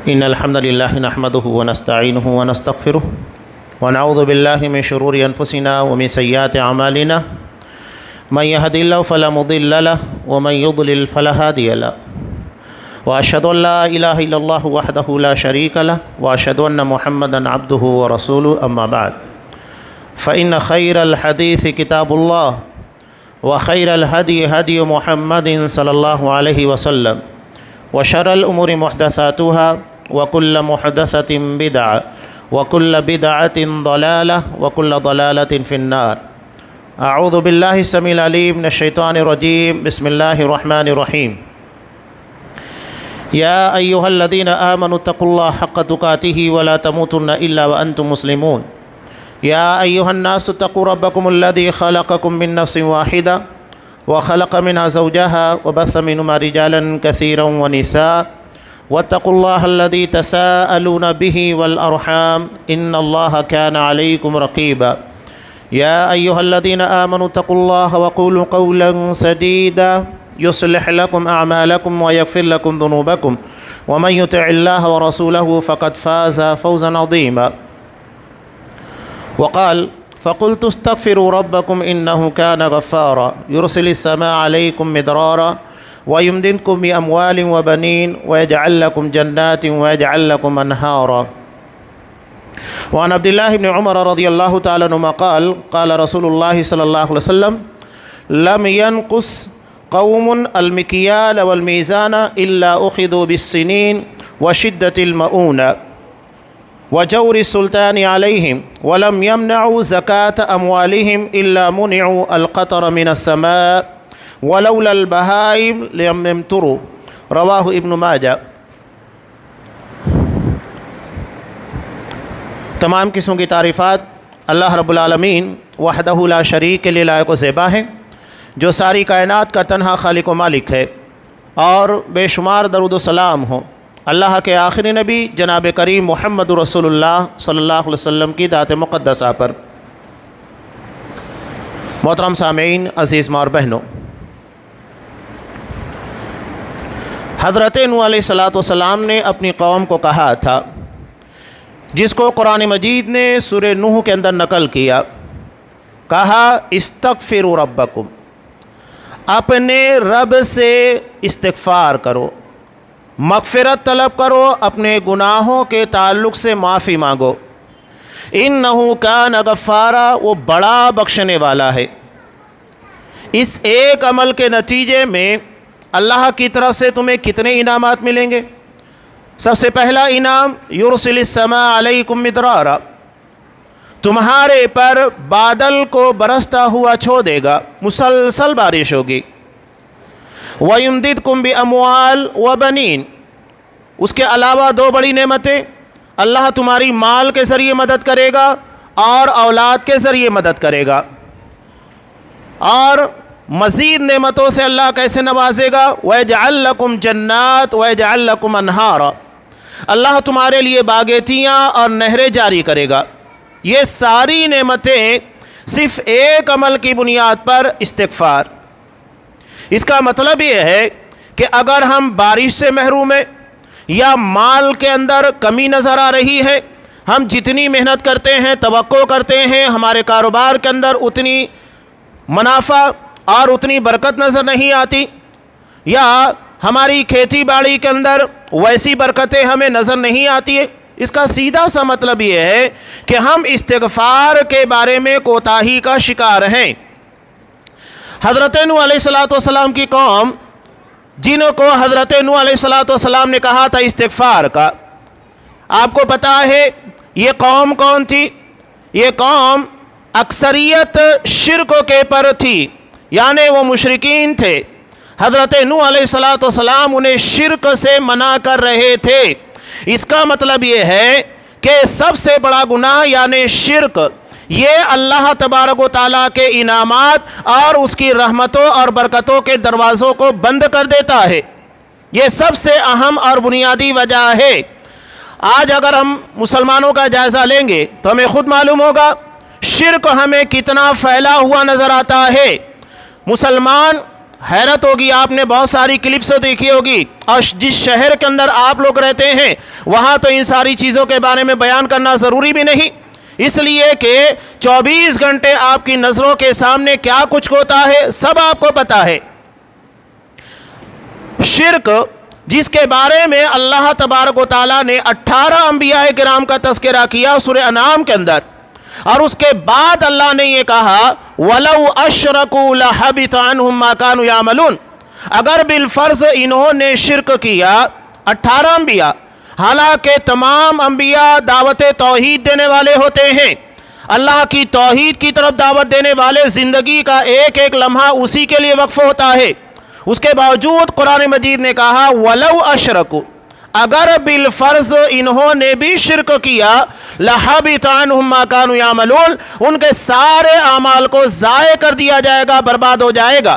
إن الحمد لله نحمده ونستعينه ونستغفره ونعوذ بالله من شرور أنفسنا ومن سيئات أعمالنا من يهد الله فلا مضل له ومن يضلل فلا هادي له وأشهد أن لا إله إلا الله وحده لا شريك له وأشهد أن محمدا عبده ورسوله أما بعد فإن خير الحديث كتاب الله وخير الهدي هدي محمد صلى الله عليه وسلم وشر الأمور محدثاتها وكل محدثة بدعة وكل بدعة ضلالة وكل ضلالة في النار. أعوذ بالله السميع العليم من الشيطان الرجيم. بسم الله الرحمن الرحيم. يا أيها الذين آمنوا اتقوا الله حق تقاته ولا تموتن إلا وأنتم مسلمون. يا أيها الناس اتقوا ربكم الذي خلقكم من نفس واحدة وخلق منها زوجها وبث منهما رجالا كثيرا ونساء واتقوا الله الذي تساءلون به والأرحام إن الله كان عليكم رقيبا. يا أيها الذين آمنوا اتقوا الله وقولوا قولا سديدا يصلح لكم أعمالكم ويغفر لكم ذنوبكم ومن يطع الله ورسوله فقد فاز فوزا عظيما. وقال فقلت استغفروا ربكم إنه كان غفارا يرسل السماء عليكم مدرارا ويمددكم بأموال وبنين ويجعل لكم جنات ويجعل لكم أنهارا. وعن عبد الله بن عمر رضي الله تعالى عنهما قال قال رسول الله صلى الله عليه وسلم لم ينقص قوم المكيال والميزان إلا أخذوا بالسنين وشدة المؤونة وجور السلطان عليهم ولم يمنعوا زكاة أموالهم إلا منعوا القطر من السماء ولولا البهائم لم يمطروا. رواہ ابن ماجہ. تمام قسم کی تعریفات اللہ رب العالمین وحدہ لا شریک کے لیے لائق و زیبا ہیں، جو ساری کائنات کا تنہا خالق و مالک ہے، اور بے شمار درود و سلام ہوں اللہ کے آخری نبی جناب کریم محمد رسول اللہ صلی اللہ علیہ وسلم کی ذات مقدسہ پر. محترم سامعین، عزیز ماں اور بہنوں، حضرت نوح علیہ السلام نے اپنی قوم کو کہا تھا، جس کو قرآن مجید نے سورہ نوح کے اندر نقل کیا، کہا استغفروا ربکم، اپنے رب سے استغفار کرو، مغفرت طلب کرو، اپنے گناہوں کے تعلق سے معافی مانگو. انہ کان غفارا، وہ بڑا بخشنے والا ہے. اس ایک عمل کے نتیجے میں اللہ کی طرف سے تمہیں کتنے انعامات ملیں گے؟ سب سے پہلا انعام یرسل السماء علیکم مدرارا، تمہارے پر بادل کو برستا ہوا چھوڑ دے گا، مسلسل بارش ہوگی. وَيُمْدِدْكُمْ بِأَمْوَالٍ وَبَنِينَ، اس کے علاوہ دو بڑی نعمتیں، اللہ تمہاری مال کے ذریعے مدد کرے گا اور اولاد کے ذریعے مدد کرے گا. اور مزید نعمتوں سے اللہ کیسے نوازے گا؟ وَيَجْعَلْ لَكُمْ جَنَّاتٍ وَيَجْعَلْ لَكُمْ أَنْهَارًا، اللہ تمہارے لیے باغیتیاں اور نہریں جاری کرے گا. یہ ساری نعمتیں صرف ایک عمل کی بنیاد پر استغفار. اس کا مطلب یہ ہے کہ اگر ہم بارش سے محروم ہیں یا مال کے اندر کمی نظر آ رہی ہے، ہم جتنی محنت کرتے ہیں، توقع کرتے ہیں، ہمارے کاروبار کے اندر اتنی منافع اور اتنی برکت نظر نہیں آتی، یا ہماری کھیتی باڑی کے اندر ویسی برکتیں ہمیں نظر نہیں آتی ہے، اس کا سیدھا سا مطلب یہ ہے کہ ہم استغفار کے بارے میں کوتاہی کا شکار ہیں. حضرت نوح علیہ السلام کی قوم، جن کو حضرت نوح علیہ السلام نے کہا تھا استغفار کا، آپ کو پتہ ہے یہ قوم کون تھی؟ یہ قوم اکثریت شرک کے پر تھی، یعنی وہ مشرکین تھے. حضرت نوح علیہ السلام انہیں شرک سے منع کر رہے تھے. اس کا مطلب یہ ہے کہ سب سے بڑا گناہ یعنی شرک، یہ اللہ تبارک و تعالیٰ کے انعامات اور اس کی رحمتوں اور برکتوں کے دروازوں کو بند کر دیتا ہے. یہ سب سے اہم اور بنیادی وجہ ہے. آج اگر ہم مسلمانوں کا جائزہ لیں گے تو ہمیں خود معلوم ہوگا شرک ہمیں کتنا پھیلا ہوا نظر آتا ہے. مسلمان حیرت ہوگی، آپ نے بہت ساری کلپس دیکھی ہوگی، اور جس شہر کے اندر آپ لوگ رہتے ہیں وہاں تو ان ساری چیزوں کے بارے میں بیان کرنا ضروری بھی نہیں، اس لیے کہ 24 گھنٹے آپ کی نظروں کے سامنے کیا کچھ ہوتا ہے سب آپ کو پتا ہے۔ شرک جس کے بارے میں اللہ تبارک و تعالیٰ نے 18 انبیاء کرام کا تذکرہ کیا سورہ انعام کے اندر، اور اس کے بعد اللہ نے یہ کہا وَلَوْ أَشْرَكُوا لَحَبِطَ عَنْهُمْ مَا كَانُوا يَعْمَلُونَ، اگر بالفرض انہوں نے شرک کیا 18 انبیاء، حالانکہ تمام انبیاء دعوت توحید دینے والے ہوتے ہیں، اللہ کی توحید کی طرف دعوت دینے والے، زندگی کا ایک ایک لمحہ اسی کے لیے وقف ہوتا ہے، اس کے باوجود قرآن مجید نے کہا وَلَوْ أَشْرَكُوا، اگر بالفرض انہوں نے بھی شرک کیا لَحَبِطَ عَنْهُمْ مَا كَانُوا يَعْمَلُونَ، ان کے سارے اعمال کو ضائع کر دیا جائے گا، برباد ہو جائے گا۔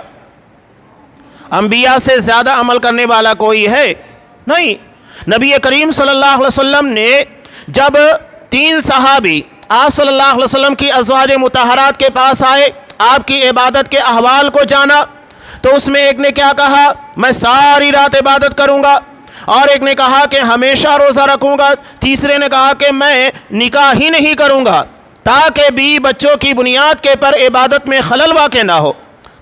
انبیاء سے زیادہ عمل کرنے والا کوئی ہے نہیں۔ نبی کریم صلی اللہ علیہ وسلم نے جب 3 صحابی آپ صلی اللہ علیہ وسلم کی ازواج مطہرات کے پاس آئے، آپ کی عبادت کے احوال کو جانا، تو اس میں ایک نے کیا کہا، میں ساری رات عبادت کروں گا، اور ایک نے کہا کہ ہمیشہ روزہ رکھوں گا، تیسرے نے کہا کہ میں نکاح ہی نہیں کروں گا تاکہ بیوی بچوں کی بنیاد کے پر عبادت میں خلل واقع نہ ہو۔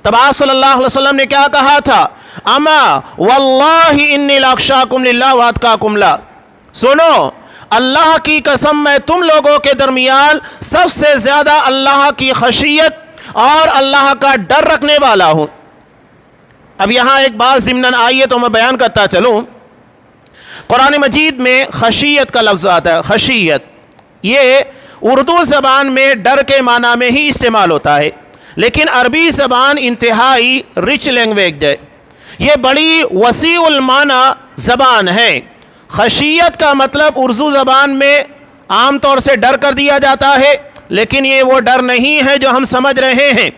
تب آپ صلی اللہ علیہ وسلم نے کیا کہا تھا، اما واللہ انی لاخشاکم للہ واتقاکم لا، سنو اللہ کی قسم میں تم لوگوں کے درمیان سب سے زیادہ اللہ کی خشیت اور اللہ کا ڈر رکھنے والا ہوں۔ اب یہاں ایک بات ضمناً آئیے تو میں بیان کرتا چلوں، قرآن مجید میں خشیت کا لفظ آتا ہے، خشیت یہ اردو زبان میں ڈر کے معنی میں ہی استعمال ہوتا ہے، لیکن عربی زبان انتہائی رچ لینگویج ہے، یہ بڑی وسیع المعنی زبان ہے۔ خشیت کا مطلب اردو زبان میں عام طور سے ڈر کر دیا جاتا ہے، لیکن یہ وہ ڈر نہیں ہے جو ہم سمجھ رہے ہیں،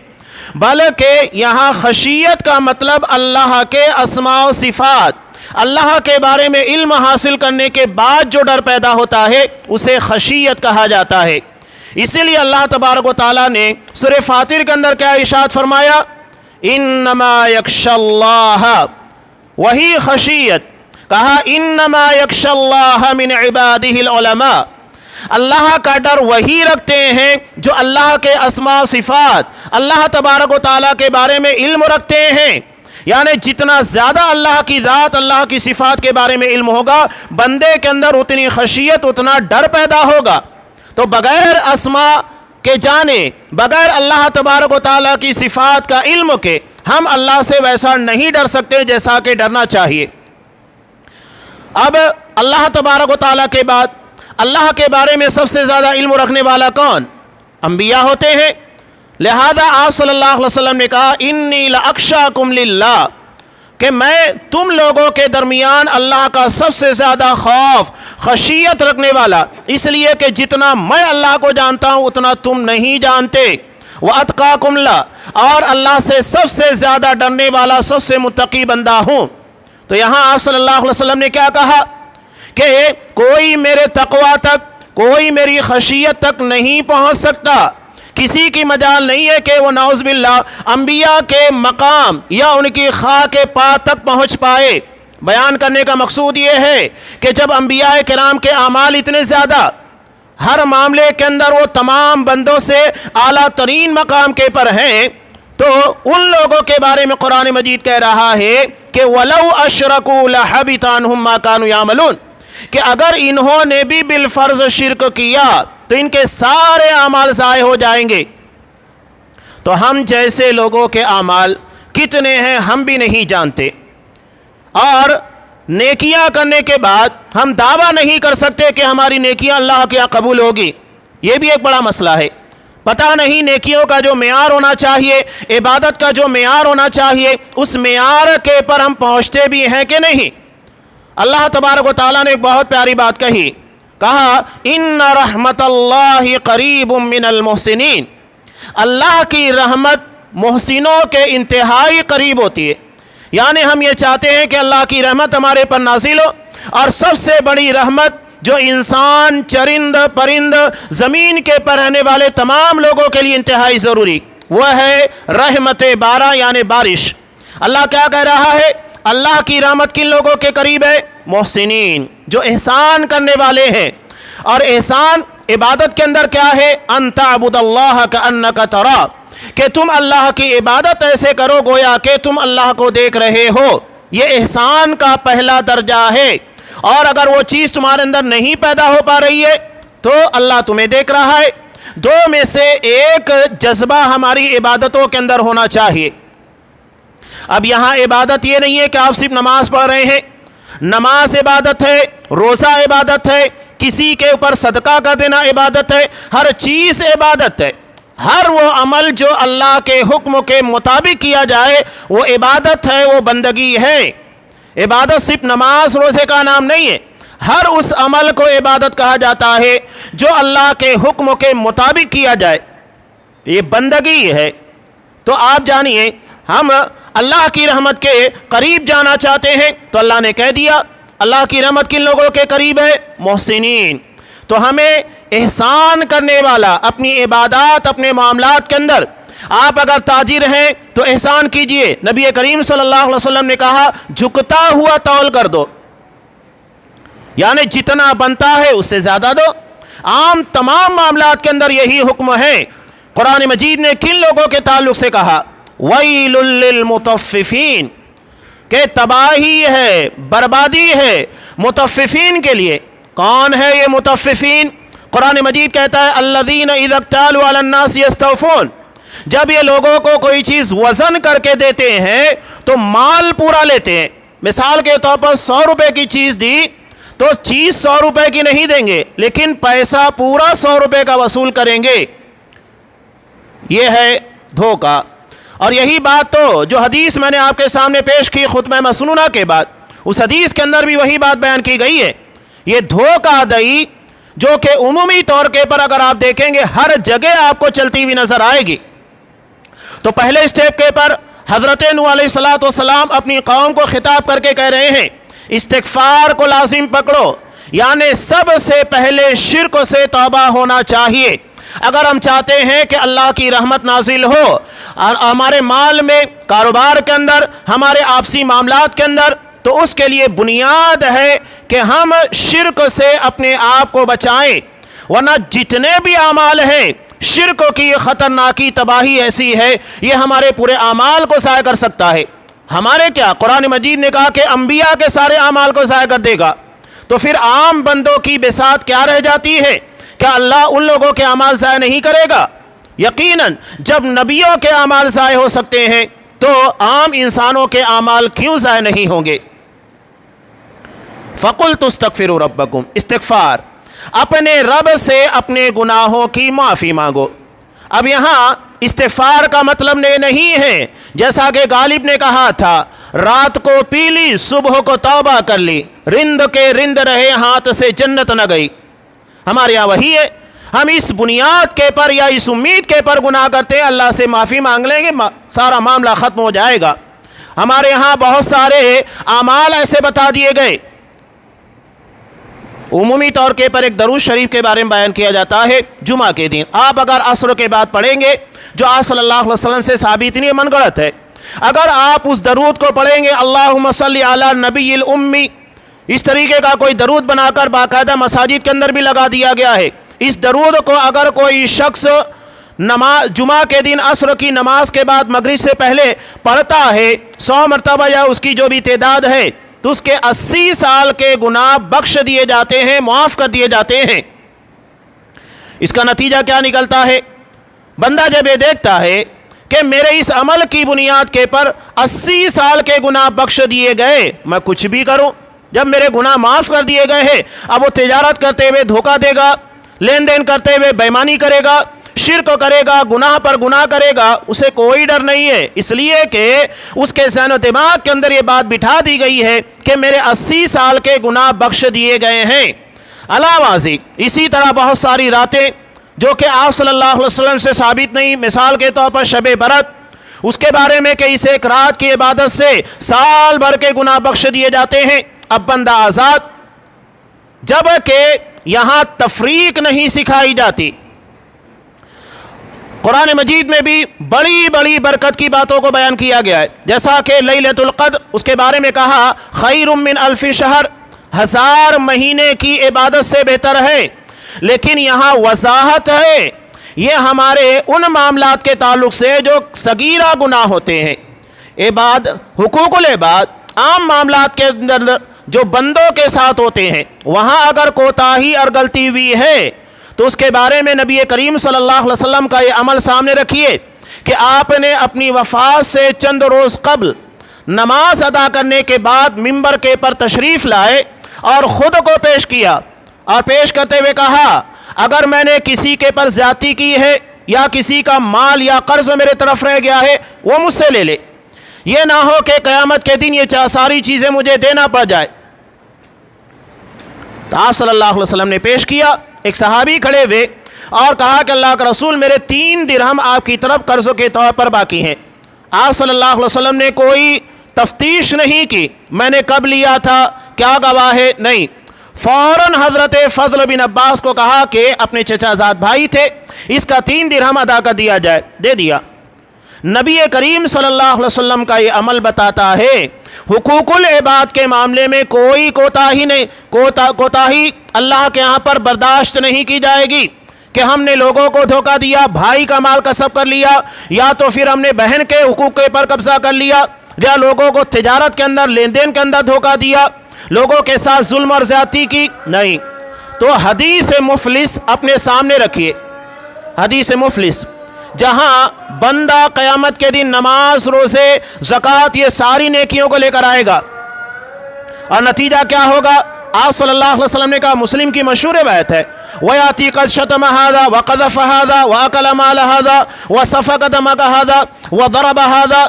بلکہ یہاں خشیت کا مطلب اللہ کے اسماء و صفات، اللہ کے بارے میں علم حاصل کرنے کے بعد جو ڈر پیدا ہوتا ہے اسے خشیت کہا جاتا ہے۔ اسی لیے اللہ تبارک و تعالیٰ نے سورہ فاطر کے اندر کیا ارشاد فرمایا، انما یخشی اللہ، وہی خشیت کہا انما یخشی اللہ من عبادہ العلماء، اللہ کا ڈر وہی رکھتے ہیں جو اللہ کے اسماء و صفات، اللہ تبارک و تعالیٰ کے بارے میں علم رکھتے ہیں، یعنی جتنا زیادہ اللہ کی ذات، اللہ کی صفات کے بارے میں علم ہوگا، بندے کے اندر اتنی خشیت، اتنا ڈر پیدا ہوگا۔ تو بغیر اسماء کے جانے، بغیر اللہ تبارک و تعالیٰ کی صفات کا علم کے ہم اللہ سے ویسا نہیں ڈر سکتے جیسا کہ ڈرنا چاہیے۔ اب اللہ تبارک و تعالیٰ کے بعد اللہ کے بارے میں سب سے زیادہ علم رکھنے والا کون؟ انبیاء ہوتے ہیں، لہذا آپ صلی اللہ علیہ وسلم نے کہا انی لاخشاکم للہ، کہ میں تم لوگوں کے درمیان اللہ کا سب سے زیادہ خوف، خشیت رکھنے والا، اس لیے کہ جتنا میں اللہ کو جانتا ہوں اتنا تم نہیں جانتے، واتقاکم لا، اور اللہ سے سب سے زیادہ ڈرنے والا، سب سے متقی بندہ ہوں۔ تو یہاں آپ صلی اللہ علیہ وسلم نے کیا کہا کہ کوئی میرے تقوی تک، کوئی میری خشیت تک نہیں پہنچ سکتا، کسی کی مجال نہیں ہے کہ وہ نعوذ باللہ انبیاء کے مقام یا ان کی خاک پا تک پہنچ پائے۔ بیان کرنے کا مقصود یہ ہے کہ جب انبیاء کرام کے اعمال اتنے زیادہ، ہر معاملے کے اندر وہ تمام بندوں سے اعلیٰ ترین مقام کے پر ہیں، تو ان لوگوں کے بارے میں قرآن مجید کہہ رہا ہے کہ وَلَوْ أَشْرَكُوا لَحَبِطَ عَنْهُمْ مَا كَانُوا يَعْمَلُونَ، کہ اگر انہوں نے بھی بالفرض شرک کیا تو ان کے سارے اعمال ضائع ہو جائیں گے۔ تو ہم جیسے لوگوں کے اعمال کتنے ہیں ہم بھی نہیں جانتے، اور نیکیاں کرنے کے بعد ہم دعویٰ نہیں کر سکتے کہ ہماری نیکیاں اللہ کے یہاں قبول ہوگی، یہ بھی ایک بڑا مسئلہ ہے۔ پتہ نہیں نیکیوں کا جو معیار ہونا چاہیے، عبادت کا جو معیار ہونا چاہیے، اس معیار کے پر ہم پہنچتے بھی ہیں کہ نہیں۔ اللہ تبارک و تعالیٰ نے ایک بہت پیاری بات کہی، کہا ان رحمت اللہ قریب من المحسنین، اللہ کی رحمت محسنوں کے انتہائی قریب ہوتی ہے، یعنی ہم یہ چاہتے ہیں کہ اللہ کی رحمت ہمارے پر نازل ہو، اور سب سے بڑی رحمت جو انسان، چرند، پرند، زمین کے پر رہنے والے تمام لوگوں کے لیے انتہائی ضروری، وہ ہے رحمت بارہ، یعنی بارش۔ اللہ کیا کہہ رہا ہے؟ اللہ کی رحمت کن لوگوں کے قریب ہے؟ محسنین، جو احسان کرنے والے ہیں۔ اور احسان عبادت کے اندر کیا ہے؟ ان تعبد اللہ کأنک ترا، کہ تم اللہ کی عبادت ایسے کرو گویا کہ تم اللہ کو دیکھ رہے ہو۔ یہ احسان کا پہلا درجہ ہے، اور اگر وہ چیز تمہارے اندر نہیں پیدا ہو پا رہی ہے تو اللہ تمہیں دیکھ رہا ہے۔ دو میں سے ایک جذبہ ہماری عبادتوں کے اندر ہونا چاہیے۔ اب یہاں عبادت یہ نہیں ہے کہ آپ صرف نماز پڑھ رہے ہیں، نماز عبادت ہے، روزہ عبادت ہے، کسی کے اوپر صدقہ کر دینا عبادت ہے، ہر چیز عبادت ہے۔ ہر وہ عمل جو اللہ کے حکم کے مطابق کیا جائے وہ عبادت ہے، وہ بندگی ہے۔ عبادت صرف نماز روزے کا نام نہیں ہے، ہر اس عمل کو عبادت کہا جاتا ہے جو اللہ کے حکم کے مطابق کیا جائے، یہ بندگی ہے۔ تو آپ جانیے، ہم اللہ کی رحمت کے قریب جانا چاہتے ہیں تو اللہ نے کہہ دیا اللہ کی رحمت کن لوگوں کے قریب ہے؟ محسنین۔ تو ہمیں احسان کرنے والا اپنی عبادات، اپنے معاملات کے اندر، آپ اگر تاجر ہیں تو احسان کیجئے۔ نبی کریم صلی اللہ علیہ وسلم نے کہا جھکتا ہوا تول کر دو، یعنی جتنا بنتا ہے اس سے زیادہ دو۔ عام تمام معاملات کے اندر یہی حکم ہے۔ قرآن مجید نے کن لوگوں کے تعلق سے کہا؟ وَيْلٌ لِّلْمُطَفِّفِينَ، کہ تباہی ہے، بربادی ہے مطففین کے لیے۔ کون ہے یہ مطففین؟ قرآن مجید کہتا ہے الَّذِينَ إِذَا اكْتَالُوا عَلَى النَّاسِ يَسْتَوْفُونَ، جب یہ لوگوں کو کوئی چیز وزن کر کے دیتے ہیں تو مال پورا لیتے ہیں۔ مثال کے طور پر 100 روپے کی چیز دی تو چیز 100 روپے کی نہیں دیں گے، لیکن پیسہ پورا 100 روپے کا وصول کریں گے۔ یہ ہے دھوکہ۔ اور یہی بات تو جو حدیث میں نے آپ کے سامنے پیش کی خطبہ مسنونہ کے بعد، اس حدیث کے اندر بھی وہی بات بیان کی گئی ہے۔ یہ دھوکہ دہی جو کہ عمومی طور کے پر اگر آپ دیکھیں گے ہر جگہ آپ کو چلتی ہوئی نظر آئے گی۔ تو پہلے اسٹیپ کے پر حضرت نوح علیہ السلام اپنی قوم کو خطاب کر کے کہہ رہے ہیں استغفار کو لازم پکڑو، یعنی سب سے پہلے شرک سے توبہ ہونا چاہیے۔ اگر ہم چاہتے ہیں کہ اللہ کی رحمت نازل ہو اور ہمارے مال میں، کاروبار کے اندر، ہمارے آپسی معاملات کے اندر، تو اس کے لیے بنیاد ہے کہ ہم شرک سے اپنے آپ کو بچائیں، ورنہ جتنے بھی اعمال ہیں شرک کی خطرناکی تباہی ایسی ہے یہ ہمارے پورے اعمال کو ضائع کر سکتا ہے۔ ہمارے کیا، قرآن مجید نے کہا کہ انبیاء کے سارے اعمال کو ضائع کر دے گا، تو پھر عام بندوں کی بساط کیا رہ جاتی ہے؟ کیا اللہ ان لوگوں کے اعمال ضائع نہیں کرے گا؟ یقیناً جب نبیوں کے اعمال ضائع ہو سکتے ہیں تو عام انسانوں کے اعمال کیوں ضائع نہیں ہوں گے؟ فَقُلْتُ اسْتَغْفِرُوا رَبَّكُمْ، استغفار، اپنے رب سے اپنے گناہوں کی معافی مانگو۔ اب یہاں استغفار کا مطلب نہیں ہے جیسا کہ غالب نے کہا تھا رات کو پی لی صبح کو توبہ کر لی، رند کے رند رہے ہاتھ سے جنت نہ گئی۔ ہمارے یہاں وہی ہے، ہم اس بنیاد کے پر یا اس امید کے پر گناہ کرتے ہیں اللہ سے معافی مانگ لیں گے سارا معاملہ ختم ہو جائے گا۔ ہمارے یہاں بہت سارے اعمال ایسے بتا دیے گئے، عمومی طور کے پر ایک درود شریف کے بارے میں بیان کیا جاتا ہے جمعہ کے دن۔ آپ اگر عصر کے بعد پڑھیں گے جو آپ صلی اللہ علیہ وسلم سے ثابت نہیں، من گڑت ہے، اگر آپ اس درود کو پڑھیں گے اللہم صلی علی نبی الامی، اس طریقے کا کوئی درود بنا کر باقاعدہ مساجد کے اندر بھی لگا دیا گیا ہے۔ اس درود کو اگر کوئی شخص جمعہ کے دن عصر کی نماز کے بعد مغرب سے پہلے پڑھتا ہے 100 مرتبہ یا اس کی جو بھی تعداد ہے، تو اس کے 80 سال کے گناہ بخش دیے جاتے ہیں، معاف کر دیے جاتے ہیں۔ اس کا نتیجہ کیا نکلتا ہے؟ بندہ جب یہ دیکھتا ہے کہ میرے اس عمل کی بنیاد کے پر 80 سال کے گناہ بخش دیے گئے، میں کچھ بھی کروں، جب میرے گناہ معاف کر دیے گئے ہیں، اب وہ تجارت کرتے ہوئے دھوکہ دے گا، لین دین کرتے ہوئے بے ایمانی کرے گا، شرک کرے گا، گناہ پر گناہ کرے گا، اسے کوئی ڈر نہیں ہے، اس لیے کہ اس کے ذہن و دماغ کے اندر یہ بات بٹھا دی گئی ہے کہ میرے 80 سال کے گناہ بخش دیے گئے ہیں۔ علاوہ ازیں اسی طرح بہت ساری راتیں جو کہ آپ صلی اللہ علیہ وسلم سے ثابت نہیں، مثال کے طور پر شب برات، اس کے بارے میں کہ اس ایک رات کی عبادت سے سال بھر کے گناہ بخش دیے جاتے ہیں۔ اب بندہ آزاد، جب کہ یہاں تفریق نہیں سکھائی جاتی، قرآن مجید میں بھی بڑی بڑی برکت کی باتوں کو بیان کیا گیا ہے، جیسا کہ لیلۃ القدر، اس کے بارے میں کہا خیر من الف شہر، 1000 مہینے کی عبادت سے بہتر ہے۔ لیکن یہاں وضاحت ہے، یہ ہمارے ان معاملات کے تعلق سے جو صغیرہ گناہ ہوتے ہیں، حقوق العباد، عام معاملات کے اندر جو بندوں کے ساتھ ہوتے ہیں، وہاں اگر کوتاہی اور غلطی ہوئی ہے تو اس کے بارے میں نبی کریم صلی اللہ علیہ وسلم کا یہ عمل سامنے رکھیے کہ آپ نے اپنی وفات سے چند روز قبل نماز ادا کرنے کے بعد منبر کے پر تشریف لائے اور خود کو پیش کیا، اور پیش کرتے ہوئے کہا اگر میں نے کسی کے پر زیادتی کی ہے یا کسی کا مال یا قرض میرے طرف رہ گیا ہے وہ مجھ سے لے لے، یہ نہ ہو کہ قیامت کے دن یہ ساری چیزیں مجھے دینا پڑ جائے۔ تو آپ صلی اللہ علیہ وسلم نے پیش کیا، ایک صحابی کھڑے ہوئے اور کہا کہ اللہ کا رسول میرے 3 درہم آپ کی طرف قرضوں کے طور پر باقی ہیں۔ آپ صلی اللہ علیہ وسلم نے کوئی تفتیش نہیں کی، میں نے کب لیا تھا، کیا گواہ ہے، نہیں، فوراً حضرت فضل بن عباس کو کہا کہ اپنے چچا زاد بھائی تھے، اس کا 3 درہم ادا کر دیا جائے، دے دیا۔ نبی کریم صلی اللہ علیہ وسلم کا یہ عمل بتاتا ہے حقوق العباد کے معاملے میں کوئی کوتاہی اللہ کے یہاں پر برداشت نہیں کی جائے گی کہ ہم نے لوگوں کو دھوکہ دیا، بھائی کا مال قصب کر لیا، یا تو پھر ہم نے بہن کے حقوق پر قبضہ کر لیا، یا لوگوں کو تجارت کے اندر لین دین کے اندر دھوکہ دیا، لوگوں کے ساتھ ظلم اور زیادتی کی، نہیں۔ تو حدیث مفلس اپنے سامنے رکھیے، حدیث مفلس، جہاں بندہ قیامت کے دن نماز، روزے، زکوٰۃ، یہ ساری نیکیوں کو لے کر آئے گا، اور نتیجہ کیا ہوگا؟ آپ صلی اللہ علیہ وسلم نے کہا، مسلم کی مشہور روایت ہے، وَيَأْتِي قَدْ شَتَمَ هَذَا وَقَذَفَ هَذَا وَأَكَلَ مَالَ هَذَا وَسَفَكَ دَمَ هَذَا وَضَرَبَ هَذَا،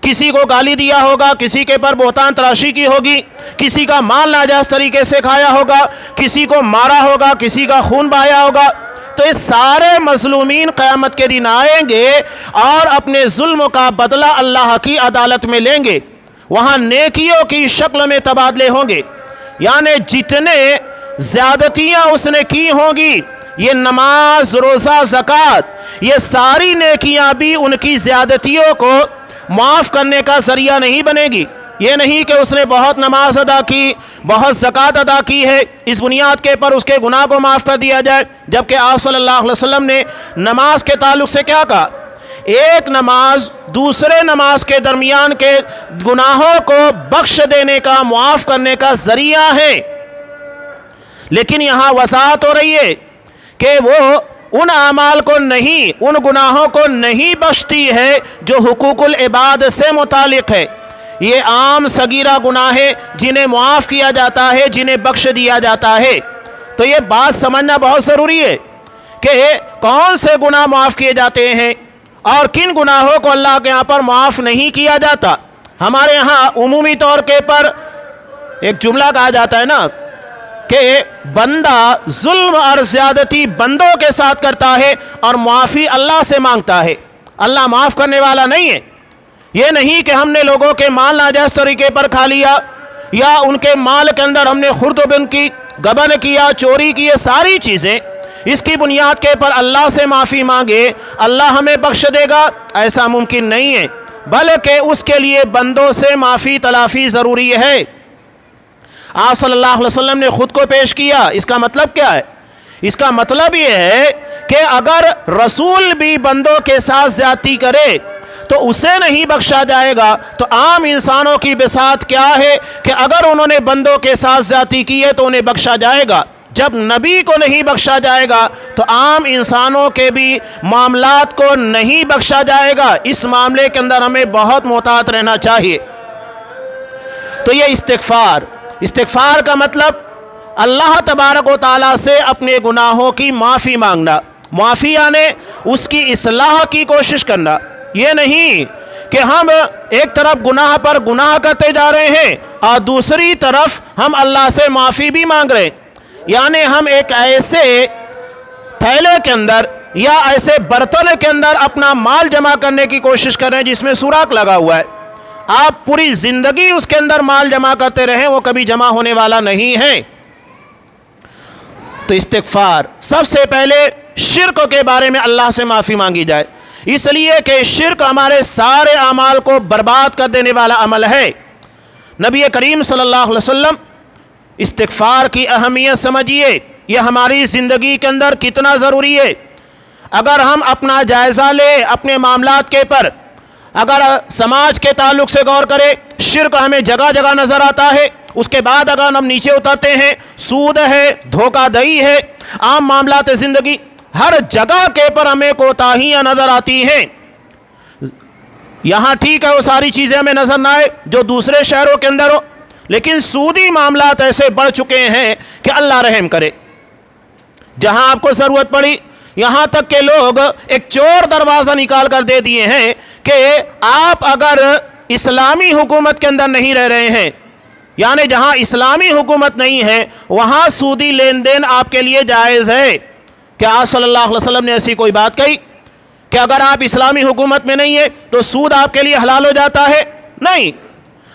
کسی کو گالی دیا ہوگا، کسی کے پر بہتان تراشی کی ہوگی، کسی کا مال ناجائز طریقے سے کھایا ہوگا، کسی کو مارا ہوگا، کسی کا خون بہایا ہوگا۔ تو یہ سارے مظلومین قیامت کے دن آئیں گے اور اپنے ظلم کا بدلہ اللہ کی عدالت میں لیں گے، وہاں نیکیوں کی شکل میں تبادلے ہوں گے، یعنی جتنے زیادتیاں اس نے کی ہوں گی، یہ نماز، روزہ، زکوٰۃ، یہ ساری نیکیاں بھی ان کی زیادتیوں کو معاف کرنے کا ذریعہ نہیں بنے گی۔ یہ نہیں کہ اس نے بہت نماز ادا کی، بہت زکوٰۃ ادا کی ہے، اس بنیاد کے پر اس کے گناہ کو معاف کر دیا جائے، جبکہ آپ صلی اللہ علیہ وسلم نے نماز کے تعلق سے کیا کہا؟ ایک نماز دوسرے نماز کے درمیان کے گناہوں کو بخش دینے کا، معاف کرنے کا ذریعہ ہے۔ لیکن یہاں وضاحت ہو رہی ہے کہ وہ ان اعمال کو نہیں، ان گناہوں کو نہیں بخشتی ہے جو حقوق العباد سے متعلق ہے۔ یہ عام صغیرہ گناہ ہے جنہیں معاف کیا جاتا ہے، جنہیں بخش دیا جاتا ہے۔ تو یہ بات سمجھنا بہت ضروری ہے کہ کون سے گناہ معاف کیے جاتے ہیں اور کن گناہوں کو اللہ کے یہاں پر معاف نہیں کیا جاتا۔ ہمارے ہاں عمومی طور کے پر ایک جملہ کہا جاتا ہے نا کہ بندہ ظلم اور زیادتی بندوں کے ساتھ کرتا ہے اور معافی اللہ سے مانگتا ہے، اللہ معاف کرنے والا نہیں ہے۔ یہ نہیں کہ ہم نے لوگوں کے مال ناجائز طریقے پر کھا لیا، یا ان کے مال کے اندر ہم نے خرد و بن کی، غبن کیا، چوری کی، یہ ساری چیزیں اس کی بنیاد کے پر اللہ سے معافی مانگے اللہ ہمیں بخش دے گا، ایسا ممکن نہیں ہے، بلکہ اس کے لیے بندوں سے معافی تلافی ضروری ہے۔ آپ صلی اللہ علیہ وسلم نے خود کو پیش کیا، اس کا مطلب کیا ہے؟ اس کا مطلب یہ ہے کہ اگر رسول بھی بندوں کے ساتھ زیادتی کرے تو اسے نہیں بخشا جائے گا، تو عام انسانوں کی بساط کیا ہے کہ اگر انہوں نے بندوں کے ساتھ زیادتی کی ہے تو انہیں بخشا جائے گا۔ جب نبی کو نہیں بخشا جائے گا تو عام انسانوں کے بھی معاملات کو نہیں بخشا جائے گا۔ اس معاملے کے اندر ہمیں بہت محتاط رہنا چاہیے۔ تو یہ استغفار کا مطلب اللہ تبارک و تعالیٰ سے اپنے گناہوں کی معافی مانگنا، معافی یعنی اس کی اصلاح کی کوشش کرنا۔ یہ نہیں کہ ہم ایک طرف گناہ پر گناہ کرتے جا رہے ہیں اور دوسری طرف ہم اللہ سے معافی بھی مانگ رہے ہیں، یعنی ہم ایک ایسے تھیلے کے اندر یا ایسے برتن کے اندر اپنا مال جمع کرنے کی کوشش کر رہے ہیں جس میں سوراخ لگا ہوا ہے۔ آپ پوری زندگی اس کے اندر مال جمع کرتے رہیں، وہ کبھی جمع ہونے والا نہیں ہے۔ تو استغفار سب سے پہلے شرک کے بارے میں اللہ سے معافی مانگی جائے، اس لیے کہ شرک ہمارے سارے اعمال کو برباد کر دینے والا عمل ہے۔ نبی کریم صلی اللہ علیہ وسلم استغفار کی اہمیت سمجھیے، یہ ہماری زندگی کے اندر کتنا ضروری ہے۔ اگر ہم اپنا جائزہ لیں اپنے معاملات کے پر، اگر سماج کے تعلق سے غور کریں، شرک ہمیں جگہ جگہ نظر آتا ہے۔ اس کے بعد اگر ہم نیچے اترتے ہیں، سود ہے، دھوکہ دہی ہے، عام معاملات زندگی، ہر جگہ کے پر ہمیں کوتاہیاں نظر آتی ہیں۔ یہاں ٹھیک ہے وہ ساری چیزیں ہمیں نظر نہ آئے جو دوسرے شہروں کے اندر ہو، لیکن سودی معاملات ایسے بڑھ چکے ہیں کہ اللہ رحم کرے۔ جہاں آپ کو ضرورت پڑی، یہاں تک کہ لوگ ایک چور دروازہ نکال کر دے دیے ہیں کہ آپ اگر اسلامی حکومت کے اندر نہیں رہ رہے ہیں، یعنی جہاں اسلامی حکومت نہیں ہے وہاں سودی لین دین آپ کے لیے جائز ہے۔ کیا آپ صلی اللہ علیہ وسلم نے ایسی کوئی بات کہی کہ اگر آپ اسلامی حکومت میں نہیں ہیں تو سود آپ کے لیے حلال ہو جاتا ہے؟ نہیں،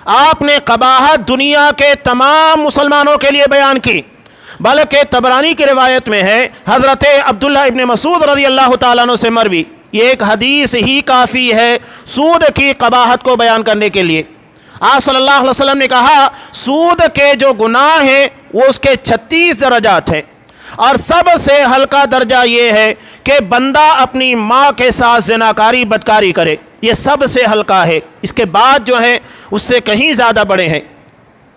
آپ نے قباحت دنیا کے تمام مسلمانوں کے لیے بیان کی، بلکہ طبرانی کی روایت میں ہے حضرت عبداللہ ابن مسعود رضی اللہ تعالیٰ عنہ سے مروی، یہ ایک حدیث ہی کافی ہے سود کی قباحت کو بیان کرنے کے لیے۔ آپ صلی اللہ علیہ وسلم نے کہا سود کے جو گناہ ہیں وہ اس کے 36 درجات ہیں، اور سب سے ہلکا درجہ یہ ہے کہ بندہ اپنی ماں کے ساتھ زناکاری بدکاری کرے، یہ سب سے ہلکا ہے، اس کے بعد جو ہیں اس سے کہیں زیادہ بڑے ہیں۔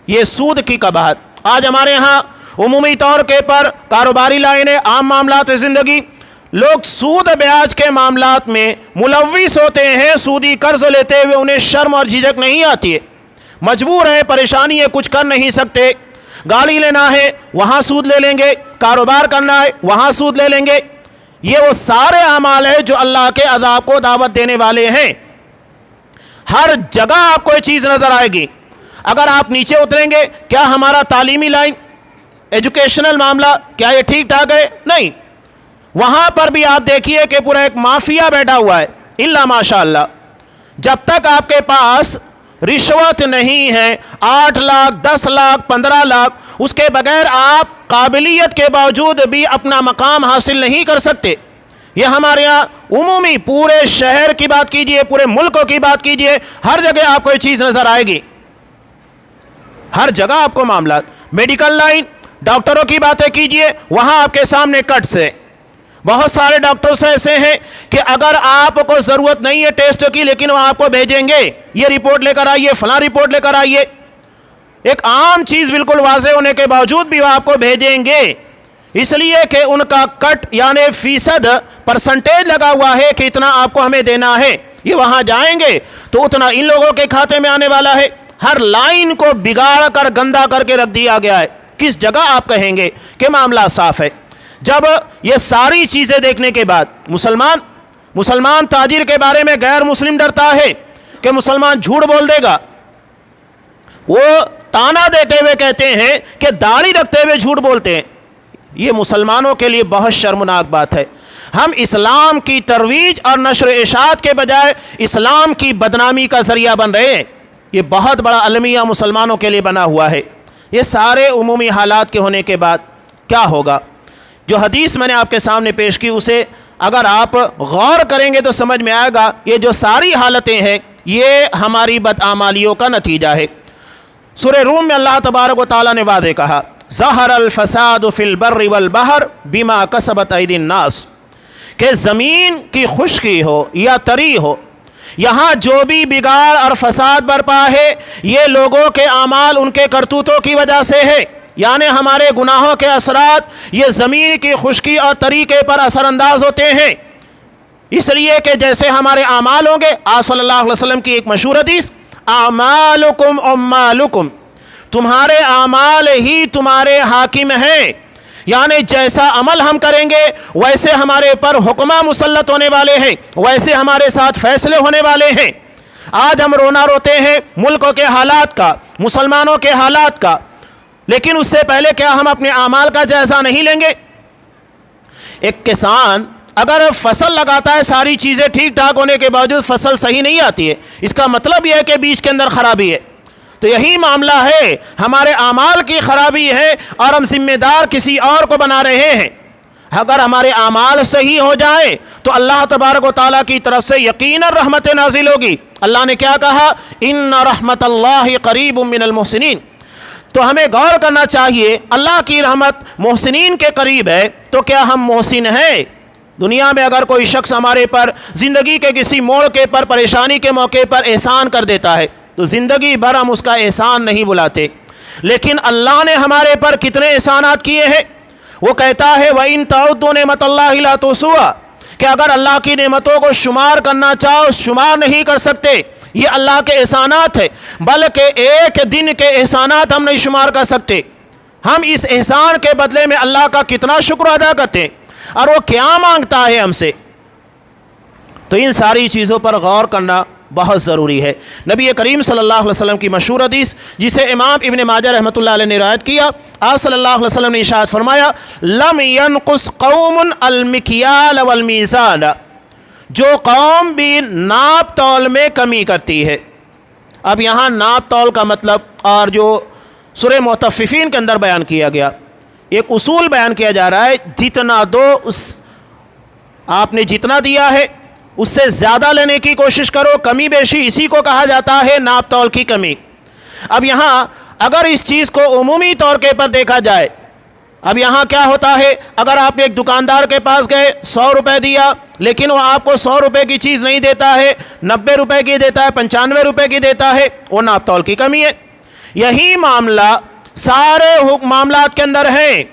یہ سود کی قباحت آج ہمارے ہاں عمومی طور کے پر کاروباری لائنیں، عام معاملات زندگی، لوگ سود بیاج کے معاملات میں ملوث ہوتے ہیں، سودی قرض لیتے ہوئے انہیں شرم اور جھجک نہیں آتی ہے، مجبور ہیں، پریشانی ہے، کچھ کر نہیں سکتے، گاڑی لینا ہے وہاں سود لے لیں گے، کاروبار کرنا ہے وہاں سود لے لیں گے۔ یہ وہ سارے اعمال ہیں جو اللہ کے عذاب کو دعوت دینے والے ہیں۔ ہر جگہ آپ کو یہ چیز نظر آئے گی۔ اگر آپ نیچے اتریں گے، کیا ہمارا تعلیمی لائن، ایجوکیشنل معاملہ کیا یہ ٹھیک ٹھاک ہے؟ نہیں، وہاں پر بھی آپ دیکھیے کہ پورا ایک مافیا بیٹھا ہوا ہے، الا ماشاء اللہ۔ جب تک آپ کے پاس رشوت نہیں ہے 8 لاکھ 10 لاکھ 15 لاکھ، اس کے بغیر آپ قابلیت کے باوجود بھی اپنا مقام حاصل نہیں کر سکتے۔ یہ ہمارے یہاں عمومی پورے شہر کی بات کیجئے، پورے ملک کی بات کیجئے، ہر جگہ آپ کو یہ چیز نظر آئے گی، ہر جگہ آپ کو معاملات۔ میڈیکل لائن، ڈاکٹروں کی باتیں کیجئے، وہاں آپ کے سامنے کٹس ہے۔ بہت سارے ڈاکٹرز ایسے ہیں کہ اگر آپ کو ضرورت نہیں ہے ٹیسٹ کی، لیکن وہ آپ کو بھیجیں گے یہ رپورٹ لے کر آئیے، فلاں رپورٹ لے کر آئیے، ایک عام چیز بالکل واضح ہونے کے باوجود بھی وہ آپ کو بھیجیں گے، اس لیے کہ ان کا کٹ یعنی فیصد پرسنٹیج لگا ہوا ہے کہ اتنا آپ کو ہمیں دینا ہے۔ یہ وہاں جائیں گے تو اتنا ان لوگوں کے کھاتے میں آنے والا ہے۔ ہر لائن کو بگاڑ کر گندا کر کے رکھ دیا گیا ہے۔ کس جگہ آپ کہیں گے کہ معاملہ صاف ہے؟ جب یہ ساری چیزیں دیکھنے کے بعد مسلمان تاجر کے بارے میں غیر مسلم ڈرتا ہے کہ مسلمان جھوٹ بول دے گا، وہ تانا دیتے ہوئے کہتے ہیں کہ داڑھی رکھتے ہوئے جھوٹ بولتے ہیں۔ یہ مسلمانوں کے لیے بہت شرمناک بات ہے۔ ہم اسلام کی ترویج اور نشر و اشاعت کے بجائے اسلام کی بدنامی کا ذریعہ بن رہے ہیں۔ یہ بہت بڑا المیہ مسلمانوں کے لیے بنا ہوا ہے۔ یہ سارے عمومی حالات کے ہونے کے بعد کیا ہوگا؟ جو حدیث میں نے آپ کے سامنے پیش کی اسے اگر آپ غور کریں گے تو سمجھ میں آئے گا یہ جو ساری حالتیں ہیں یہ ہماری بدعمالیوں کا نتیجہ ہے۔ سورہ روم میں اللہ تبارک و تعالیٰ نے واضح کہا ظہر الفساد فی البر والبحر بما کسبت ایدی الناس، کہ زمین کی خشکی ہو یا تری ہو، یہاں جو بھی بگاڑ اور فساد برپا ہے یہ لوگوں کے اعمال ان کے کرتوتوں کی وجہ سے ہے، یعنی ہمارے گناہوں کے اثرات یہ زمین کی خشکی اور طریقے پر اثر انداز ہوتے ہیں، اس لیے کہ جیسے ہمارے اعمال ہوں گے۔ آپ صلی اللہ علیہ وسلم کی ایک مشہور حدیث اعمالکم امالکم، تمہارے اعمال ہی تمہارے حاکم ہیں، یعنی جیسا عمل ہم کریں گے ویسے ہمارے پر حکماں مسلط ہونے والے ہیں، ویسے ہمارے ساتھ فیصلے ہونے والے ہیں۔ آج ہم رونا روتے ہیں ملکوں کے حالات کا، مسلمانوں کے حالات کا، لیکن اس سے پہلے کیا ہم اپنے اعمال کا جائزہ نہیں لیں گے؟ ایک کسان اگر فصل لگاتا ہے ساری چیزیں ٹھیک ٹھاک ہونے کے باوجود فصل صحیح نہیں آتی ہے، اس کا مطلب یہ ہے کہ بیج کے اندر خرابی ہے۔ تو یہی معاملہ ہے، ہمارے اعمال کی خرابی ہے اور ہم ذمہ دار کسی اور کو بنا رہے ہیں۔ اگر ہمارے اعمال صحیح ہو جائے تو اللہ تبارک و تعالیٰ کی طرف سے یقیناً رحمت نازل ہوگی۔ اللہ نے کیا کہا؟ ان رحمت اللہ قریب من المحسنین۔ تو ہمیں غور کرنا چاہیے، اللہ کی رحمت محسنین کے قریب ہے، تو کیا ہم محسن ہیں؟ دنیا میں اگر کوئی شخص ہمارے پر زندگی کے کسی موڑ کے پر، پریشانی کے موقع پر احسان کر دیتا ہے تو زندگی بھر ہم اس کا احسان نہیں بلاتے، لیکن اللہ نے ہمارے پر کتنے احسانات کیے ہیں۔ وہ کہتا ہے وَإِن تَعُدُّوا نِعْمَتَ اللَّهِ لَا تُحْصُوهَا، کہ اگر اللہ کی نعمتوں کو شمار کرنا چاہو شمار نہیں کر سکتے۔ یہ اللہ کے احسانات ہے، بلکہ ایک دن کے احسانات ہم نہیں شمار کر سکتے۔ ہم اس احسان کے بدلے میں اللہ کا کتنا شکر ادا کرتے ہیں اور وہ کیا مانگتا ہے ہم سے۔ تو ان ساری چیزوں پر غور کرنا بہت ضروری ہے۔ نبی کریم صلی اللہ علیہ وسلم کی مشہور حدیث جسے امام ابن ماجہ رحمۃ اللہ علیہ نے روایت کیا، آپ صلی اللہ علیہ وسلم نے ارشاد فرمایا لم ينقص قوم المکیال والمیزان، جو قوم بھی ناپ تول میں کمی کرتی ہے۔ اب یہاں ناپ تول کا مطلب اور جو سورہ مطففین کے اندر بیان کیا گیا، ایک اصول بیان کیا جا رہا ہے، جتنا دو اس آپ نے جتنا دیا ہے اس سے زیادہ لینے کی کوشش کرو۔ کمی بیشی اسی کو کہا جاتا ہے ناپ تول کی کمی۔ اب یہاں اگر اس چیز کو عمومی طور کے پر دیکھا جائے، اب یہاں کیا ہوتا ہے، اگر آپ ایک دکاندار کے پاس گئے 100 روپے دیا، لیکن وہ آپ کو 100 روپے کی چیز نہیں دیتا ہے، 90 روپے کی دیتا ہے، 95 روپے کی دیتا ہے، وہ ناپ تول کی کمی ہے۔ یہی معاملہ سارے معاملات کے اندر ہے۔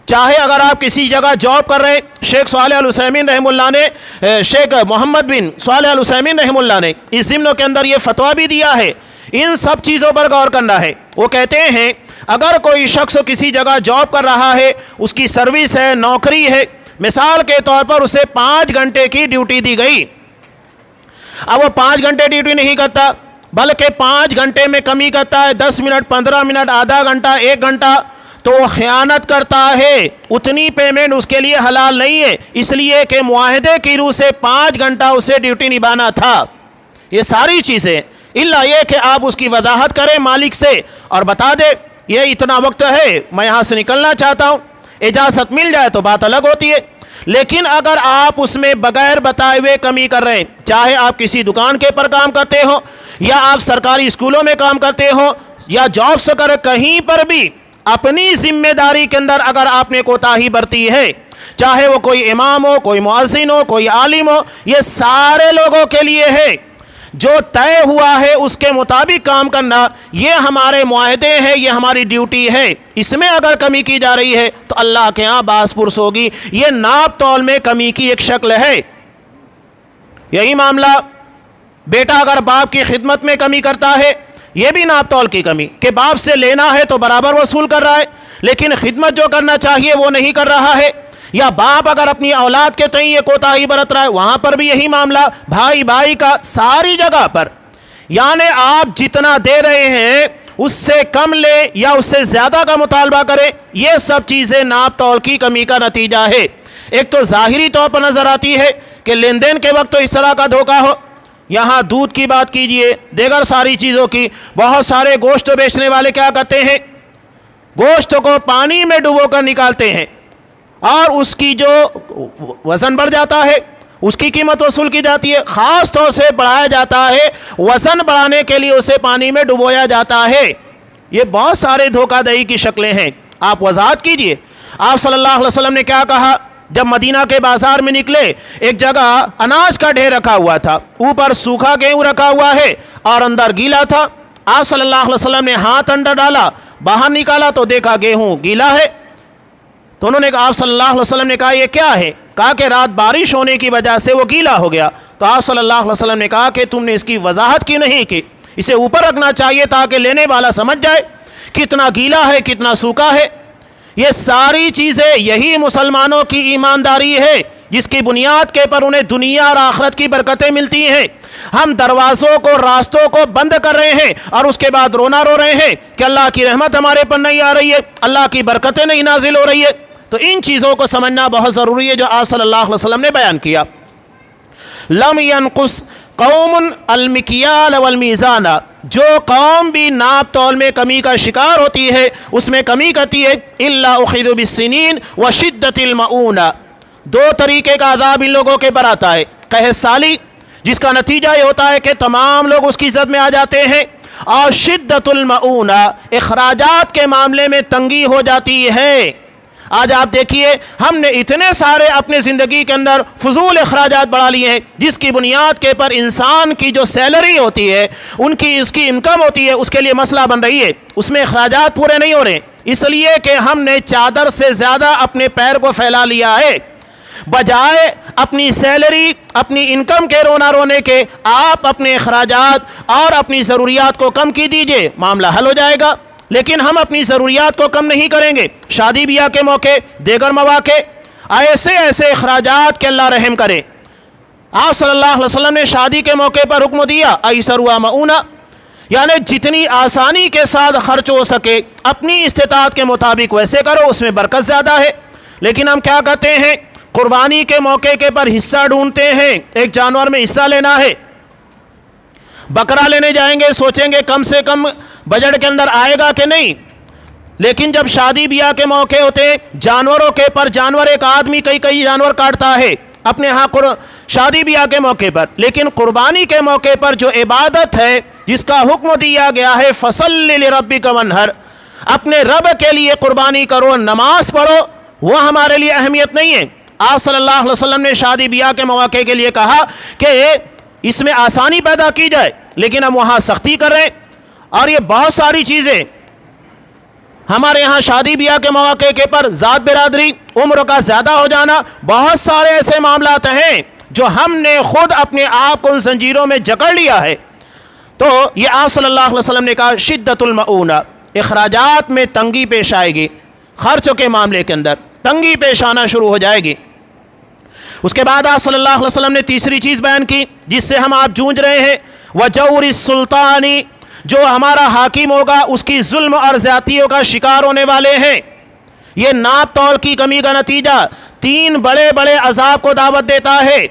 چاہے اگر آپ کسی جگہ جاب کر رہے ہیں، شیخ صالح العثیمین رحمہ اللہ نے، شیخ محمد بن صالح العثیمین رحمہ اللہ نے اس ضمن کے اندر یہ فتویٰ بھی دیا ہے، ان سب چیزوں پر غور کرنا ہے۔ وہ کہتے ہیں اگر کوئی شخص کسی جگہ جاب کر رہا ہے، اس کی سروس ہے، نوکری ہے، مثال کے طور پر اسے 5 گھنٹے کی ڈیوٹی دی گئی، اب وہ 5 گھنٹے ڈیوٹی نہیں کرتا بلکہ 5 گھنٹے میں کمی کرتا ہے، 10 منٹ، 15 منٹ، آدھا گھنٹہ، 1 گھنٹہ، تو وہ خیانت کرتا ہے۔ اتنی پیمنٹ اس کے لیے حلال نہیں ہے، اس لیے کہ معاہدے کی روح سے 5 گھنٹہ اسے ڈیوٹی نبھانا تھا۔ یہ ساری چیزیں الا یہ کہ آپ اس کی وضاحت کریں مالک سے اور بتا دے یہ اتنا وقت ہے، میں یہاں سے نکلنا چاہتا ہوں، اجازت مل جائے تو بات الگ ہوتی ہے۔ لیکن اگر آپ اس میں بغیر بتائے ہوئے کمی کر رہے ہیں، چاہے آپ کسی دکان کے پر کام کرتے ہو یا آپ سرکاری اسکولوں میں کام کرتے ہو یا جاب سے کر، کہیں پر بھی اپنی ذمہ داری کے اندر اگر آپ نے کوتاہی برتی ہے، چاہے وہ کوئی امام ہو، کوئی مؤذن ہو، کوئی عالم ہو، یہ سارے لوگوں کے لیے ہے۔ جو طے ہوا ہے اس کے مطابق کام کرنا، یہ ہمارے معاہدے ہیں، یہ ہماری ڈیوٹی ہے۔ اس میں اگر کمی کی جا رہی ہے تو اللہ کے ہاں باس پرس ہوگی۔ یہ ناپ تول میں کمی کی ایک شکل ہے۔ یہی معاملہ بیٹا اگر باپ کی خدمت میں کمی کرتا ہے، یہ بھی ناپ تول کی کمی، کہ باپ سے لینا ہے تو برابر وصول کر رہا ہے لیکن خدمت جو کرنا چاہیے وہ نہیں کر رہا ہے، یا باپ اگر اپنی اولاد کے تئیں یہ کوتاہی برت رہا ہے، وہاں پر بھی یہی معاملہ، بھائی بھائی کا، ساری جگہ پر، یعنی آپ جتنا دے رہے ہیں اس سے کم لے یا اس سے زیادہ کا مطالبہ کرے، یہ سب چیزیں ناپ تول کی کمی کا نتیجہ ہے۔ ایک تو ظاہری طور پر نظر آتی ہے کہ لین دین کے وقت تو اس طرح کا دھوکہ ہو، یہاں دودھ کی بات کیجئے، دیگر ساری چیزوں کی، بہت سارے گوشت بیچنے والے کیا کرتے ہیں، گوشت کو پانی میں ڈبو کر نکالتے ہیں اور اس کی جو وزن بڑھ جاتا ہے اس کی قیمت وصول کی جاتی ہے، خاص طور سے بڑھایا جاتا ہے، وزن بڑھانے کے لیے اسے پانی میں ڈبویا جاتا ہے۔ یہ بہت سارے دھوکہ دہی کی شکلیں ہیں، آپ وضاحت کیجئے۔ آپ صلی اللہ علیہ وسلم نے کیا کہا، جب مدینہ کے بازار میں نکلے، ایک جگہ اناج کا ڈھیر رکھا ہوا تھا، اوپر سوکھا گیہوں رکھا ہوا ہے اور اندر گیلا تھا۔ آپ صلی اللہ علیہ وسلم نے ہاتھ اندر ڈالا، باہر نکالا تو دیکھا گیہوں گیلا ہے، تو انہوں نے کہا، آپ صلی اللہ علیہ وسلم نے کہا یہ کیا ہے؟ کہا کہ رات بارش ہونے کی وجہ سے وہ گیلا ہو گیا۔ تو آپ صلی اللہ علیہ وسلم نے کہا کہ تم نے اس کی وضاحت کیوں نہیں کی، اسے اوپر رکھنا چاہیے تاکہ لینے والا سمجھ جائے کتنا گیلا ہے کتنا سوکھا ہے۔ یہ ساری چیزیں یہی مسلمانوں کی ایمانداری ہے جس کی بنیاد کے پر انہیں دنیا اور آخرت کی برکتیں ملتی ہیں۔ ہم دروازوں کو، راستوں کو بند کر رہے ہیں اور اس کے بعد رونا رو رہے ہیں کہ اللہ کی رحمت ہمارے پر نہیں آ رہی ہے، اللہ کی برکتیں نہیں نازل ہو رہی ہے۔ تو ان چیزوں کو سمجھنا بہت ضروری ہے جو آپ صلی اللہ علیہ وسلم نے بیان کیا۔ لم ينقص قوم المکیال والمیزان، جو قوم بھی ناپ تول میں کمی کا شکار ہوتی ہے، اس میں کمی کرتی ہے، الا اخذوا بالسنین وشدۃ المؤونہ، دو طریقے کا عذاب ان لوگوں کے پر آتا ہے، قحط سالی جس کا نتیجہ یہ ہوتا ہے کہ تمام لوگ اس کی زد میں آ جاتے ہیں، اور شدۃ المؤونہ، اخراجات کے معاملے میں تنگی ہو جاتی ہے۔ آج آپ دیکھیے ہم نے اتنے سارے اپنے زندگی کے اندر فضول اخراجات بڑھا لیے ہیں، جس کی بنیاد کے پر انسان کی جو سیلری ہوتی ہے، اس کی انکم ہوتی ہے، اس کے لیے مسئلہ بن رہی ہے، اس میں اخراجات پورے نہیں ہو رہے، اس لیے کہ ہم نے چادر سے زیادہ اپنے پیر کو پھیلا لیا ہے۔ بجائے اپنی سیلری، اپنی انکم کے رونا رونے کے، آپ اپنے اخراجات اور اپنی ضروریات کو کم کی دیجئے، معاملہ حل ہو جائے گا۔ لیکن ہم اپنی ضروریات کو کم نہیں کریں گے، شادی بیاہ کے موقع، دیگر مواقع، ایسے اخراجات کہ اللہ رحم کرے۔ آپ صلی اللہ علیہ وسلم نے شادی کے موقع پر حکم دیا ایسر و معونہ، یعنی جتنی آسانی کے ساتھ خرچ ہو سکے اپنی استطاعت کے مطابق ویسے کرو، اس میں برکت زیادہ ہے۔ لیکن ہم کیا کرتے ہیں، قربانی کے موقع کے پر حصہ ڈھونڈتے ہیں، ایک جانور میں حصہ لینا ہے، بکرا لینے جائیں گے، سوچیں گے کم سے کم بجٹ کے اندر آئے گا کہ نہیں، لیکن جب شادی بیاہ کے موقع ہوتے ہیں، جانوروں کے پر جانور، ایک آدمی کئی جانور کاٹتا ہے اپنے ہاں شادی بیاہ کے موقع پر، لیکن قربانی کے موقع پر جو عبادت ہے، جس کا حکم دیا گیا ہے فَصَلِّ لِرَبِّكَ وَانْحَرْ، اپنے رب کے لیے قربانی کرو، نماز پڑھو، وہ ہمارے لیے اہمیت نہیں ہے۔ آپ صلی اللہ علیہ وسلم نے شادی بیاہ کے مواقع کے لیے کہا کہ اس میں آسانی پیدا کی جائے، لیکن ہم وہاں سختی کر رہے ہیں، اور یہ بہت ساری چیزیں ہمارے یہاں شادی بیاہ کے مواقع کے پر، ذات برادری، عمر کا زیادہ ہو جانا، بہت سارے ایسے معاملات ہیں جو ہم نے خود اپنے آپ کو ان زنجیروں میں جکڑ لیا ہے۔ تو یہ آپ صلی اللہ علیہ وسلم نے کہا شدۃ المؤونہ، اخراجات میں تنگی پیش آئے گی، خرچوں کے معاملے کے اندر تنگی پیش آنا شروع ہو جائے گی۔ اس کے بعد آپ صلی اللہ علیہ وسلم نے تیسری چیز بیان کی جس سے ہم آپ جونج رہے ہیں، وَجَوْرِ السُّلْطَانِ، جو ہمارا حاکم ہوگا اس کی ظلم اور زیادتیوں کا شکار ہونے والے ہیں۔ یہ ناپ تول کی کمی کا نتیجہ 3 بڑے عذاب کو دعوت دیتا ہے،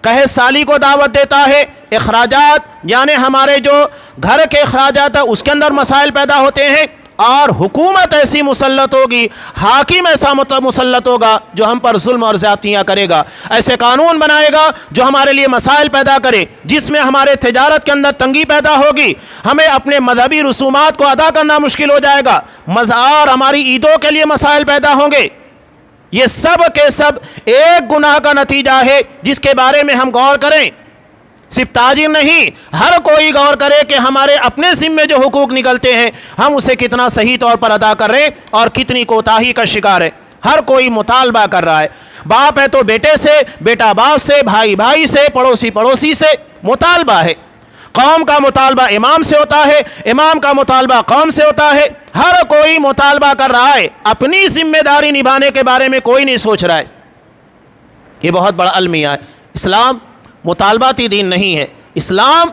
قحط سالی کو دعوت دیتا ہے، اخراجات یعنی ہمارے جو گھر کے اخراجات ہیں اس کے اندر مسائل پیدا ہوتے ہیں، اور حکومت ایسی مسلط ہوگی، حاکم ایسا مسلط ہوگا جو ہم پر ظلم اور زیادتیاں کرے گا، ایسے قانون بنائے گا جو ہمارے لیے مسائل پیدا کرے، جس میں ہمارے تجارت کے اندر تنگی پیدا ہوگی، ہمیں اپنے مذہبی رسومات کو ادا کرنا مشکل ہو جائے گا، اور ہماری عیدوں کے لیے مسائل پیدا ہوں گے۔ یہ سب کے سب ایک گناہ کا نتیجہ ہے جس کے بارے میں ہم غور کریں، صرف تاجر نہیں، ہر کوئی غور کرے کہ ہمارے اپنے ذمے جو حقوق نکلتے ہیں ہم اسے کتنا صحیح طور پر ادا کر رہے ہیں اور کتنی کوتاہی کا شکار ہے۔ ہر کوئی مطالبہ کر رہا ہے، باپ ہے تو بیٹے سے، بیٹا باپ سے، بھائی سے، پڑوسی سے مطالبہ ہے، قوم کا مطالبہ امام سے ہوتا ہے، امام کا مطالبہ قوم سے ہوتا ہے، ہر کوئی مطالبہ کر رہا ہے، اپنی ذمہ داری نبھانے کے بارے میں کوئی نہیں سوچ رہا ہے۔ یہ بہت بڑا المیہ ہے۔ اسلام مطالباتی دین نہیں ہے، اسلام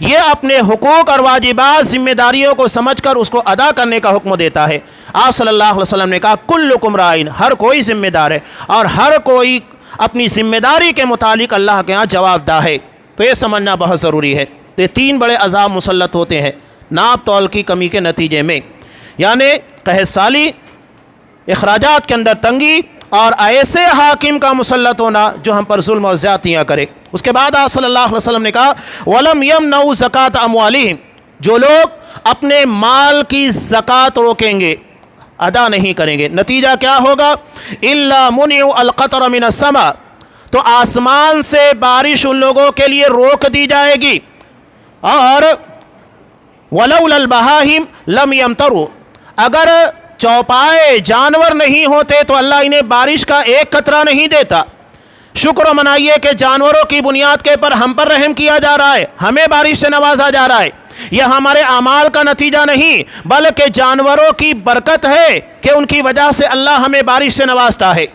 یہ اپنے حقوق اور واجبات، ذمہ داریوں کو سمجھ کر اس کو ادا کرنے کا حکم دیتا ہے۔ آپ صلی اللہ علیہ وسلم نے کہا کلکم رائن، ہر کوئی ذمہ دار ہے اور ہر کوئی اپنی ذمہ داری کے متعلق اللہ کے ہاں جواب دہ ہے۔ تو یہ سمجھنا بہت ضروری ہے۔ تو یہ 3 بڑے عذاب مسلط ہوتے ہیں ناپ تول کی کمی کے نتیجے میں، یعنی قحط سالی، اخراجات کے اندر تنگی، اور ایسے حاکم کا مسلط ہونا جو ہم پر ظلم اور زیادتیاں کرے۔ اس کے بعد آپ صلی اللہ علیہ وسلم نے کہا وَلَمْ يَمْنَعُوا زَكَاةَ أَمْوَالِهِمْ، جو لوگ اپنے مال کی زکوٰۃ روکیں گے، ادا نہیں کریں گے، نتیجہ کیا ہوگا؟ إِلَّا مُنِعُوا الْقَطْرَ مِنَ السَّمَاءِ، تو آسمان سے بارش ان لوگوں کے لیے روک دی جائے گی، اور وَلَوْلَا الْبَهَائِمُ لَمْ يَمْطَرُوا، اگر چوپائے جانور نہیں ہوتے تو اللہ انہیں بارش کا ایک قطرہ نہیں دیتا۔ شکر منائیے کہ جانوروں کی بنیاد کے پر ہم پر رحم کیا جا رہا ہے، ہمیں بارش سے نوازا جا رہا ہے، یہ ہمارے اعمال کا نتیجہ نہیں بلکہ جانوروں کی برکت ہے کہ ان کی وجہ سے اللہ ہمیں بارش سے نوازتا ہے۔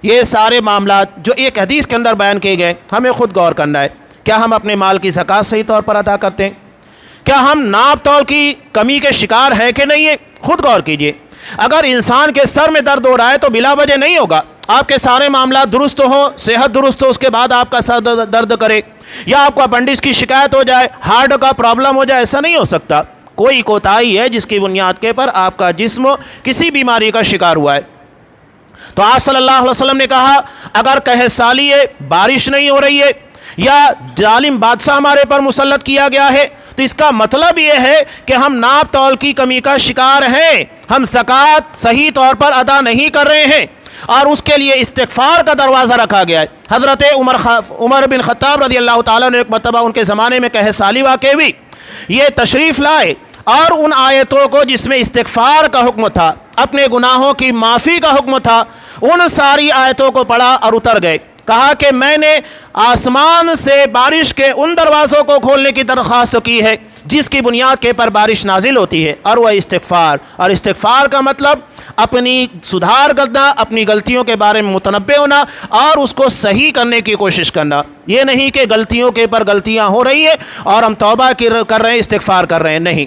یہ سارے معاملات جو ایک حدیث کے اندر بیان کیے گئے ہمیں خود غور کرنا ہے، کیا ہم اپنے مال کی زکوٰۃ صحیح طور پر ادا کرتے ہیں؟ کیا ہم ناپ تول کی کمی کے شکار ہیں کہ نہیں ہے؟ خود غور کیجئے۔ اگر انسان کے سر میں درد ہو رہا ہے تو بلا وجہ نہیں ہوگا، آپ کے سارے معاملات درست ہوں، صحت درست ہو، اس کے بعد آپ کا سر درد کرے، یا آپ کو اپنڈکس کی شکایت ہو جائے، ہارٹ کا پرابلم ہو جائے، ایسا نہیں ہو سکتا۔ کوئی کوتاہی ہے جس کی بنیاد کے پر آپ کا جسم کسی بیماری کا شکار ہوا ہے۔ تو آپ صلی اللہ علیہ وسلم نے کہا اگر قحط سالی ہے، بارش نہیں ہو رہی ہے، یا ظالم بادشاہ ہمارے پر مسلط کیا گیا ہے، تو اس کا مطلب یہ ہے کہ ہم ناپ تول کی کمی کا شکار ہیں، ہم زکوٰۃ صحیح طور پر ادا نہیں کر رہے ہیں، اور اس کے لیے استغفار کا دروازہ رکھا گیا ہے۔ حضرت عمر بن خطاب رضی اللہ تعالیٰ نے ایک مرتبہ ان کے زمانے میں قحط سالی واقع ہوئی، یہ تشریف لائے اور ان آیتوں کو جس میں استغفار کا حکم تھا، اپنے گناہوں کی معافی کا حکم تھا، ان ساری آیتوں کو پڑھا اور اتر گئے۔ کہا کہ میں نے آسمان سے بارش کے ان دروازوں کو کھولنے کی درخواست کی ہے جس کی بنیاد کے پر بارش نازل ہوتی ہے، اور وہ استغفار۔ اور استغفار کا مطلب اپنی سدھار کرنا، اپنی غلطیوں کے بارے میں متنبہ ہونا اور اس کو صحیح کرنے کی کوشش کرنا۔ یہ نہیں کہ غلطیوں کے پر غلطیاں ہو رہی ہیں اور ہم توبہ کر رہے ہیں، استغفار کر رہے ہیں، نہیں۔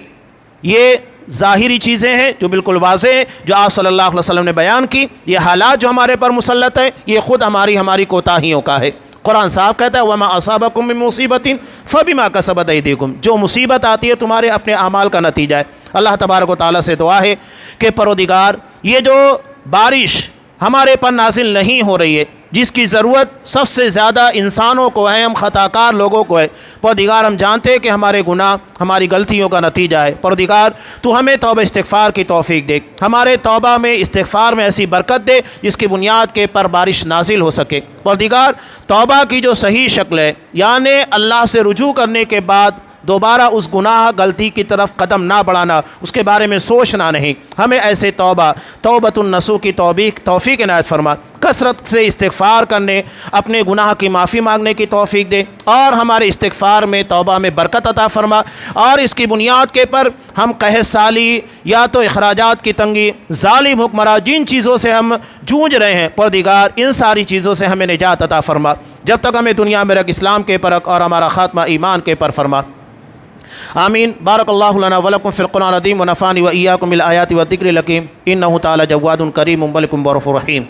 یہ ظاہری چیزیں ہیں جو بالکل واضح ہیں، جو آپ صلی اللہ علیہ وسلم نے بیان کی۔ یہ حالات جو ہمارے پر مسلط ہیں، یہ خود ہماری کوتاہیوں کا ہے۔ قرآن صاف کہتا ہے وَمَا أَصَابَكُم مِّن مُّصِيبَةٍ فَبِمَا كَسَبَتْ أَيْدِيكُم، جو مصیبت آتی ہے تمہارے اپنے اعمال کا نتیجہ ہے۔ اللہ تبارک و تعالیٰ سے دعا ہے کہ پروردگار یہ جو بارش ہمارے پر نازل نہیں ہو رہی ہے، جس کی ضرورت سب سے زیادہ انسانوں کو ہے، ہم خطاکار لوگوں کو ہے، پروردگار ہم جانتے ہیں کہ ہمارے گناہ ہماری غلطیوں کا نتیجہ ہے۔ پروردگار تو ہمیں توبہ استغفار کی توفیق دے، ہمارے توبہ میں استغفار میں ایسی برکت دے جس کی بنیاد کے پر بارش نازل ہو سکے۔ پروردگار توبہ کی جو صحیح شکل ہے، یعنی اللہ سے رجوع کرنے کے بعد دوبارہ اس گناہ غلطی کی طرف قدم نہ بڑھانا، اس کے بارے میں سوچنا نہیں، ہمیں ایسے توبۃ النصوح کی توفیق عنایت فرما۔ کثرت سے استغفار کرنے، اپنے گناہ کی معافی مانگنے کی توفیق دے، اور ہمارے استغفار میں توبہ میں برکت عطا فرما، اور اس کی بنیاد کے پر ہم قحط سالی یا تو اخراجات کی تنگی، ظالم حکمراں، جن چیزوں سے ہم جونج رہے ہیں، پروردگار ان ساری چیزوں سے ہمیں نجات عطا فرما، جب تک ہمیں دنیا میں رکھ اسلام کے پر اور ہمارا خاتمہ ایمان کے پر فرما۔ آمین۔ بارک اللہ لنا ولکم فی القرآن العظیم ونفعنی وإیاکم بالآیات والذکر الحکیم، انہ تعالی جواد کریم ملک رؤوف رحیم۔